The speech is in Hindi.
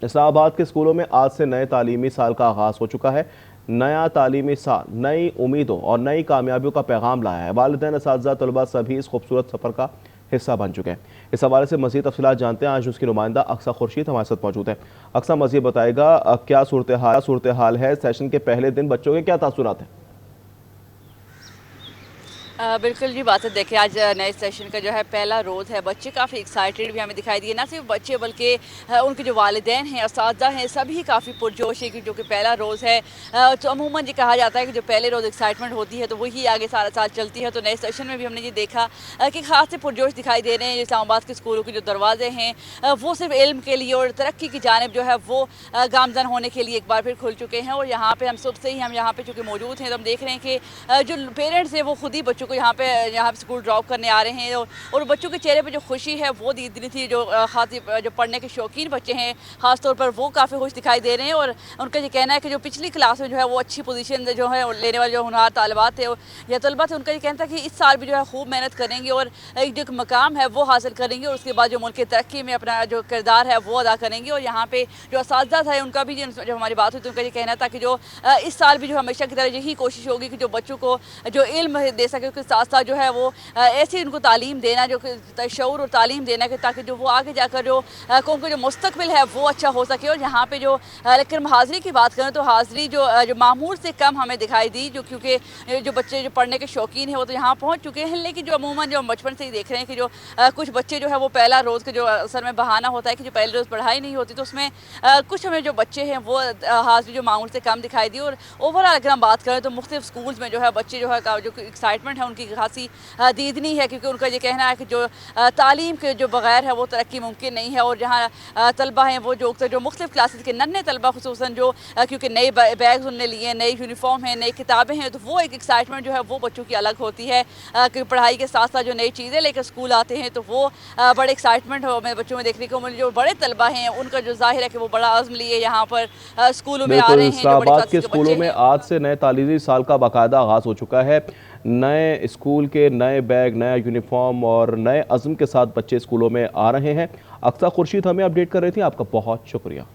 इस्लामाबाद के स्कूलों में आज से नए तालीमी साल का आगाज़ हो चुका है। नया तालीमी साल नई उम्मीदों और नई कामयाबियों का पैगाम लाया है। वालिदैन, असातिज़ा, तलबा सभी इस खूबसूरत सफ़र का हिस्सा बन चुके हैं। इस हवाले से मज़ीद तफ़सीलात जानते हैं। आज उसकी नुमाइंदा अक्सा खुर्शीद हमारे साथ मौजूद है। अक्सा, मज़ीद बताएगा क्या सूरत हाल है? सेशन के पहले दिन बच्चों के क्या तासुरात हैं? बिल्कुल जी, बात है। देखिए, आज नए सेशन का जो है पहला रोज़ है। बच्चे काफ़ी एक्साइटेड भी हमें दिखाई दिए। ना सिर्फ बच्चे बल्कि उनके जो वालिदैन हैं, असातिज़ा हैं, सभी काफ़ी पुरजोश है कि जो कि पहला रोज़ है। तो अमूमन ये कहा जाता है कि जो पहले रोज़ एक्साइटमेंट होती है तो वही आगे सारा साल चलती है। तो नए सेशन में भी हमने ये देखा कि ख़ास से पुरजोश दिखाई दे रहे हैं। इस्लामाबाद के स्कूलों के जो दरवाजे हैं वो सिर्फ इल्म के लिए और तरक्की की जानिब जो है वो गामज़न होने के लिए एक बार फिर खुल चुके हैं। और यहाँ पर हम सुबह से ही हम यहाँ पर चूँकि मौजूद हैं, तो हम देख रहे हैं कि जो पेरेंट्स हैं वो खुद ही बच्चों को यहाँ पे स्कूल ड्रॉप करने आ रहे हैं। और बच्चों के चेहरे पे जो खुशी है वो दी थी। जो खास जो पढ़ने के शौकीन बच्चे हैं खास तौर पर वो काफ़ी खुश दिखाई दे रहे हैं। और उनका ये कहना है कि जो पिछली क्लास में जो है वो अच्छी पोजीशन जो है लेने वाले जो होनहार तालिबात थे या तलबा थे, उनका ये कहना था कि इस साल भी जो है खूब मेहनत करेंगे और एक जो मकाम है वो हासिल करेंगे और उसके बाद जो मुल्क की तरक्की में अपना जो किरदार है वो अदा करेंगे। और यहाँ पे जो असातिज़ा था उनका भी जब हमारी बात हुई तो उनका ये कहना था कि जो इस साल भी जो हमेशा की तरह यही कोशिश होगी कि जो बच्चों को जो इल्म दे सके, उसके साथ साथ जो है वो ऐसी उनको तालीम देना, जो शऊर और तालीम देना कि ताकि जो वो आगे जाकर जो कौम का जो मुस्तकबिल है वो अच्छा हो सके। और यहाँ पे जो लेकिन हाज़िरी की बात करें तो हाज़िरी जो मामूल से कम हमें दिखाई दी, जो क्योंकि जो बच्चे जो पढ़ने के शौकीन हैं वो तो यहाँ पहुँच चुके हैं। लेकिन जो अमूमन जो हम बचपन से ही देख रहे हैं कि जो कुछ बच्चे जो है वो पहला रोज़ के जो असल में बहाना होता है कि जो पहले रोज़ पढ़ाई नहीं होती, तो उसमें कुछ हमें जो बच्चे हैं वो हाज़िरी जो मामूल से कम दिखाई दी। और ओवरऑल अगर हम बात करें तो मुख्तलिफ स्कूल्स में जो है बच्चे जो है जो एक्साइटमेंट है उनकी खासी दीदनी है, क्योंकि उनका ये कहना है कि जो तालीम के जो बगैर है वो तरक्की मुमकिन नहीं है। और जहाँ तलबा हैं वो जो मुख्तलिफ क्लासेस के नन्हे तलबा खुसूसन जो क्योंकि नए बैग्स उनने लिए, नई यूनिफॉर्म है, नई किताबें हैं, तो वो एक एक्साइटमेंट जो है वो बच्चों की अलग होती है कि पढ़ाई के साथ साथ जो नई चीज़ें लेकर स्कूल आते हैं तो वो बड़े एक्साइटमेंट हो मैं बच्चों में देखने को मिली। जो बड़े तलबा हैं उनका जो जाहिर है कि वो बड़ा आज़म लिए यहाँ पर स्कूलों में आ बिल्कुल, रहे हैं। जो बड़े इस्लामाबाद के क्लासेस के स्कूलों बच्चे में हैं आज से नए तालीमी साल का बाकायदा आगाज़ हो चुका है। नए स्कूल के नए बैग, नया यूनिफॉर्म और नए अज़्म के साथ बच्चे स्कूलों में आ रहे हैं। अक्सा खुर्शीद हमें अपडेट कर रही थी। आपका बहुत शुक्रिया।